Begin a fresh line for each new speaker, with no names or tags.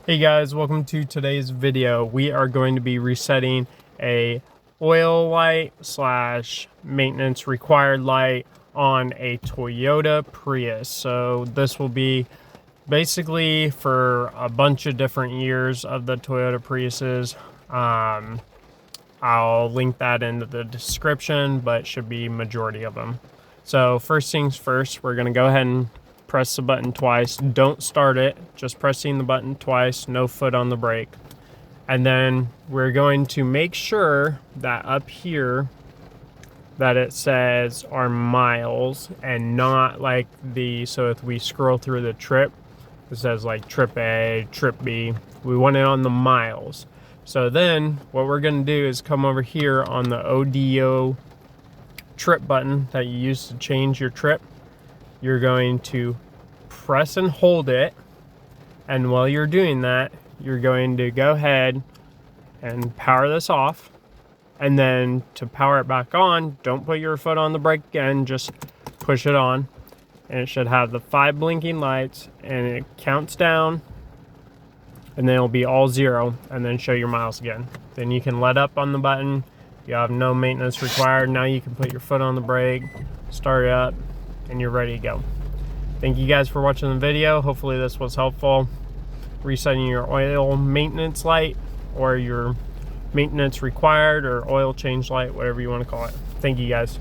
Hey guys, welcome to today's video. We are going to be resetting a oil light slash maintenance required light on a Toyota Prius. So this will be basically for a bunch of different years of the Toyota Priuses. I'll link that into the description, but should be majority of them. So first things first, we're gonna go ahead and press the button twice. Don't start it, just pressing the button twice, no foot on the brake. And then we're going to make sure that up here that it says our miles and not like so if we scroll through the trip, it says like trip A, trip B. We want it on the miles. So then what we're gonna do is come over here on the ODO trip button that you use to change your trip. You're going to press and hold it, and while you're doing that, you're going to go ahead and power this off, and then to power it back on, don't put your foot on the brake again, just push it on, and it should have the 5 blinking lights, and it counts down, and then it'll be all 0, and then show your miles again. Then you can let up on the button. You have no maintenance required. Now you can put your foot on the brake, start it up, and you're ready to go. Thank you guys for watching the video. Hopefully this was helpful. Resetting your oil maintenance light or your maintenance required or oil change light, whatever you want to call it. Thank you guys.